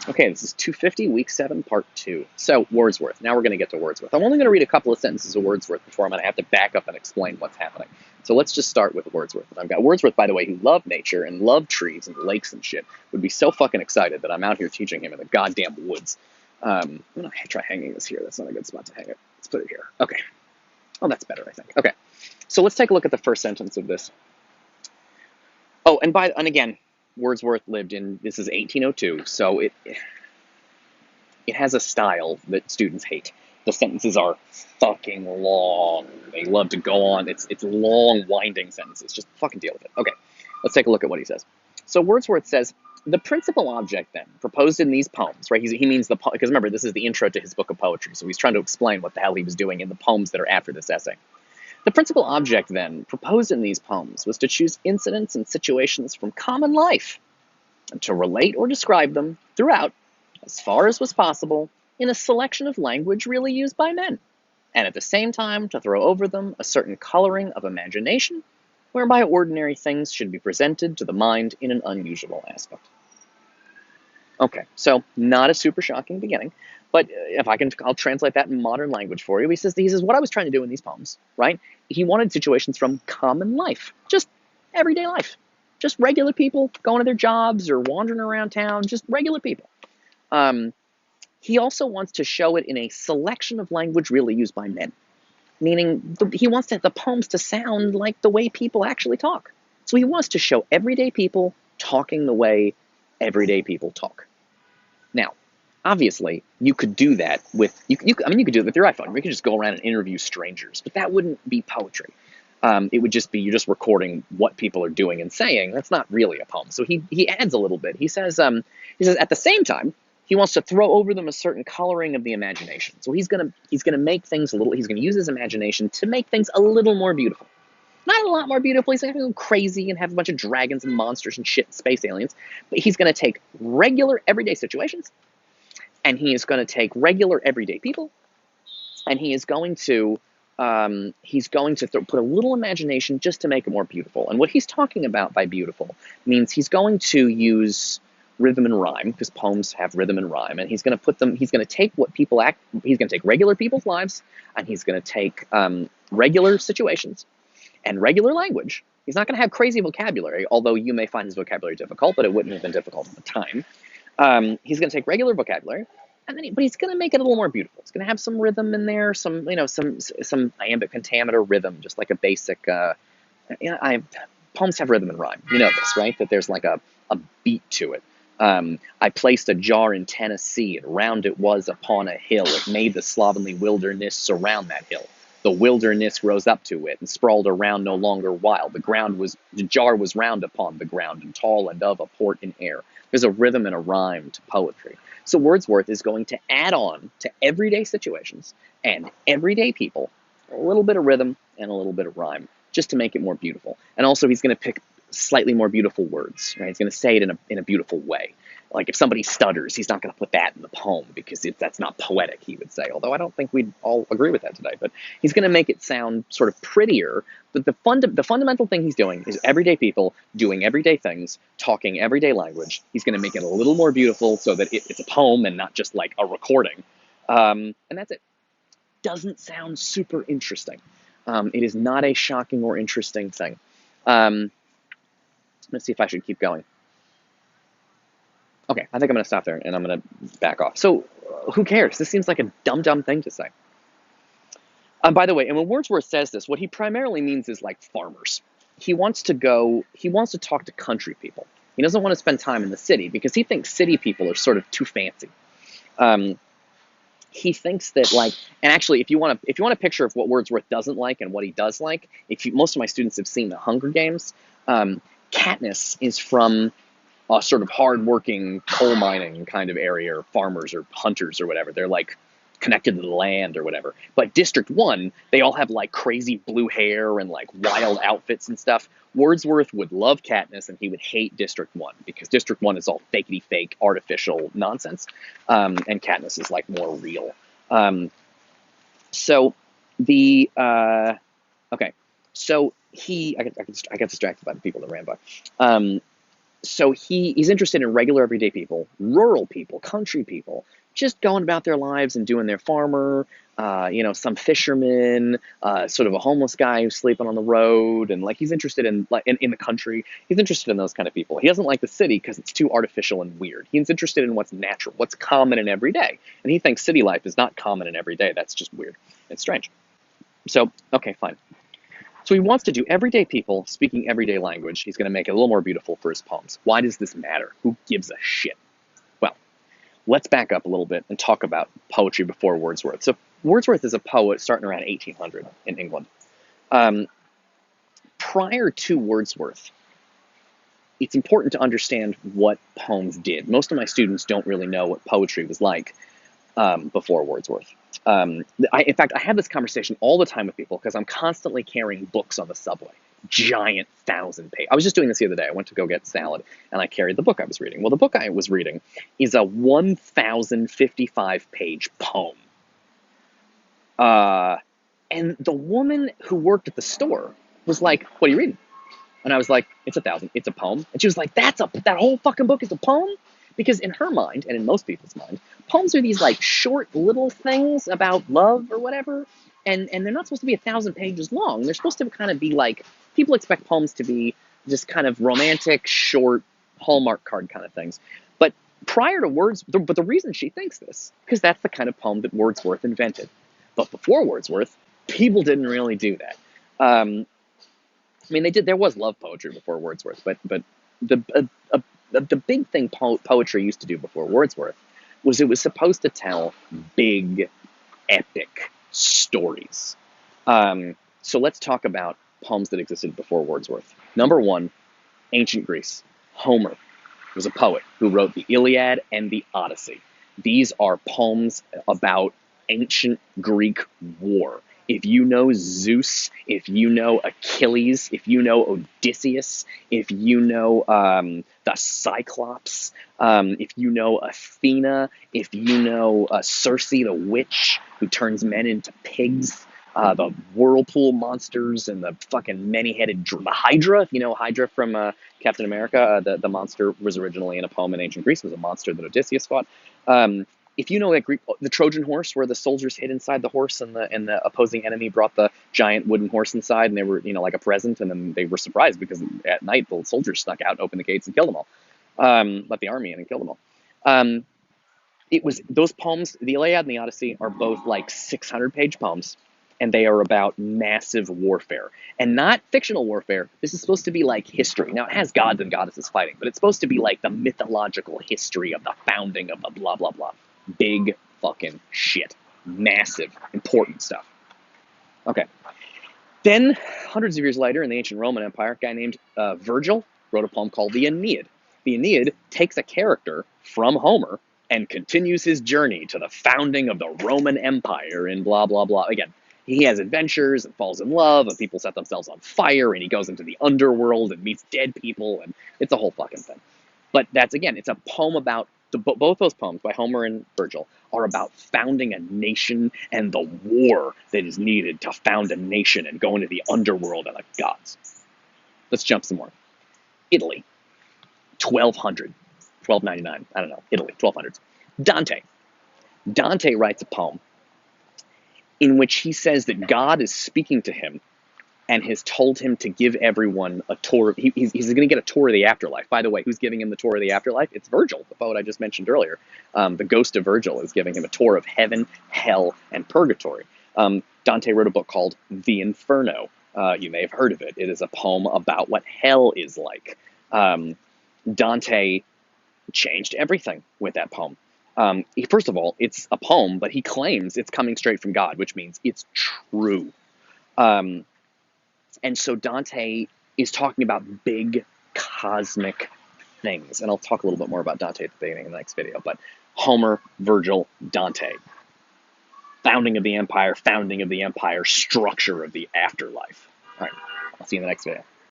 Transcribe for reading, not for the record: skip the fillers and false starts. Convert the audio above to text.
Okay, this is 250, week 7, part 2. So, Wordsworth. Now we're going to get to Wordsworth. I'm only going to read a couple of sentences of Wordsworth before I'm going to have to back up and explain what's happening. So let's just start with Wordsworth. And I've got Wordsworth, by the way, who loved nature and loved trees and lakes and shit. Would be so fucking excited that I'm out here teaching him in the goddamn woods. I'm going to try hanging this here. That's not a good spot to hang it. Let's put it here. Okay. Oh, that's better, I think. Okay. So let's take a look at the first sentence of this. Oh, and again, Wordsworth lived in, this is 1802, so it has a style that students hate. The sentences are fucking long. They love to go on. It's long, winding sentences. Just fucking deal with it. Okay, let's take a look at what he says. So Wordsworth says, the principal object, then, proposed in these poems, right? He means the because remember, this is the intro to his book of poetry, so he's trying to explain what the hell he was doing in the poems that are after this essay. The principal object, then, proposed in these poems was to choose incidents and situations from common life and to relate or describe them throughout, as far as was possible, in a selection of language really used by men, and at the same time to throw over them a certain coloring of imagination, whereby ordinary things should be presented to the mind in an unusual aspect. Okay, so not a super shocking beginning, but if I can, I'll translate that in modern language for you. He says, what I was trying to do in these poems, right? He wanted situations from common life, just everyday life, just regular people going to their jobs or wandering around town, just regular people. He also wants to show it in a selection of language really used by men, meaning he wants the poems to sound like the way people actually talk. So he wants to show everyday people talking the way everyday people talk. Now, obviously, you could do that with you could do it with your iPhone. You could just go around and interview strangers, but that wouldn't be poetry. It would just be you're just recording what people are doing and saying. That's not really a poem. So he adds a little bit. He says at the same time he wants to throw over them a certain coloring of the imagination. So he's gonna make things a little. He's gonna use his imagination to make things a little more beautiful. Not a lot more beautiful. He's gonna go crazy and have a bunch of dragons and monsters and shit and space aliens. But he's gonna take regular everyday situations, and he is going to take regular everyday people, and he is going to put a little imagination just to make it more beautiful. And what he's talking about by beautiful means he's going to use rhythm and rhyme, because poems have rhythm and rhyme, and he's going to take regular people's lives, and he's going to take regular situations and regular language. He's not going to have crazy vocabulary, although you may find his vocabulary difficult, but it wouldn't have been difficult at the time. He's going to take regular vocabulary, but he's going to make it a little more beautiful. He's going to have some rhythm in there, some iambic pentameter rhythm, just like a basic. Poems have rhythm and rhyme. You know this, right? That there's like a beat to it. I placed a jar in Tennessee, and round it was upon a hill. It made the slovenly wilderness surround that hill. The wilderness rose up to it and sprawled around no longer wild. The jar was round upon the ground and tall and of a port in air. There's a rhythm and a rhyme to poetry. So Wordsworth is going to add on to everyday situations and everyday people a little bit of rhythm and a little bit of rhyme just to make it more beautiful. And also he's going to pick slightly more beautiful words, right? He's going to say it in a beautiful way. Like if somebody stutters, he's not going to put that in the poem because that's not poetic, he would say. Although I don't think we'd all agree with that today. But he's going to make it sound sort of prettier. But the fundamental thing he's doing is everyday people doing everyday things, talking everyday language. He's going to make it a little more beautiful so that it's a poem and not just like a recording. And that's it. Doesn't sound super interesting. It is not a shocking or interesting thing. Let's see if I should keep going. Okay, I think I'm going to stop there, and I'm going to back off. So, who cares? This seems like a dumb thing to say. By the way, and when Wordsworth says this, what he primarily means is like farmers. He wants to talk to country people. He doesn't want to spend time in the city because he thinks city people are sort of too fancy. He thinks that and actually, if you want a picture of what Wordsworth doesn't like and what he does like, most of my students have seen the Hunger Games. Katniss is from a sort of hard-working coal mining kind of area, or farmers or hunters or whatever. They're like connected to the land or whatever. But District 1, they all have like crazy blue hair and like wild outfits and stuff. Wordsworth would love Katniss and he would hate District 1 because District 1 is all fakety fake, artificial nonsense. And Katniss is like more real. So the, okay. So I got distracted by the people that ran by. So he's interested in regular everyday people, rural people, country people, just going about their lives and doing their farmer, some fishermen, sort of a homeless guy who's sleeping on the road, and like he's interested in like in the country. He's interested in those kind of people. He doesn't like the city because it's too artificial and weird. He's interested in what's natural, what's common and everyday, and he thinks city life is not common and everyday. That's just weird. It's strange. So okay, fine. So he wants to do everyday people speaking everyday language. He's going to make it a little more beautiful for his poems. Why does this matter? Who gives a shit? Well, let's back up a little bit and talk about poetry before Wordsworth. So Wordsworth is a poet starting around 1800 in England. Prior to Wordsworth, it's important to understand what poems did. Most of my students don't really know what poetry was like before Wordsworth. In fact, I have this conversation all the time with people because I'm constantly carrying books on the subway. Giant 1,000-page. I was just doing this the other day. I went to go get salad, and I carried the book I was reading. Well, the book I was reading is a 1,055-page poem. And the woman who worked at the store was like, "What are you reading?" And I was like, "It's 1,000. It's a poem." And she was like, that whole fucking book is a poem?" Because in her mind, and in most people's mind, poems are these like short little things about love or whatever, and they're not supposed to be 1,000 pages long. They're supposed to kind of be like, people expect poems to be just kind of romantic, short, Hallmark card kind of things. But prior to Wordsworth, but the reason she thinks this, because that's the kind of poem that Wordsworth invented. But before Wordsworth, people didn't really do that. I mean, they did. There was love poetry before Wordsworth, but the big thing poetry used to do before Wordsworth was it was supposed to tell big, epic stories. So let's talk about poems that existed before Wordsworth. Number one, ancient Greece. Homer was a poet who wrote the Iliad and the Odyssey. These are poems about ancient Greek war. If you know Zeus, if you know Achilles, if you know Odysseus, if you know the Cyclops, if you know Athena, if you know Circe the witch who turns men into pigs, the whirlpool monsters and the fucking many-headed the Hydra. If you know Hydra from Captain America, the monster was originally in a poem in ancient Greece. It was a monster that Odysseus fought. If you know that the Trojan horse, where the soldiers hid inside the horse and the opposing enemy brought the giant wooden horse inside, and they were like a present, and then they were surprised because at night the soldiers snuck out, opened the gates, and killed them all. Let the army in and killed them all. It was those poems. The Iliad and the Odyssey are both like 600-page poems, and they are about massive warfare, and not fictional warfare. This is supposed to be like history. Now, it has gods and goddesses fighting, but it's supposed to be like the mythological history of the founding of the blah, blah, blah. Big fucking shit. Massive, important stuff. Okay. Then, hundreds of years later, in the ancient Roman Empire, a guy named Virgil wrote a poem called the Aeneid. The Aeneid takes a character from Homer and continues his journey to the founding of the Roman Empire and blah, blah, blah. Again, he has adventures and falls in love, and people set themselves on fire, and he goes into the underworld and meets dead people, and it's a whole fucking thing. But that's, again, it's a poem about, both those poems by Homer and Virgil are about founding a nation and the war that is needed to found a nation and go into the underworld and the gods. Let's jump some more. Italy, 1200, 1299, I don't know, Italy, 1200s. Dante writes a poem in which he says that God is speaking to him and has told him to give everyone a tour. He's going to get a tour of the afterlife. By the way, who's giving him the tour of the afterlife? It's Virgil, the poet I just mentioned earlier. The ghost of Virgil is giving him a tour of heaven, hell, and purgatory. Dante wrote a book called The Inferno. You may have heard of it. It is a poem about what hell is like. Dante changed everything with that poem. First of all, it's a poem, but he claims it's coming straight from God, which means it's true. And so Dante is talking about big cosmic things. And I'll talk a little bit more about Dante at the beginning of the next video. But Homer, Virgil, Dante. Founding of the empire, structure of the afterlife. All right, I'll see you in the next video.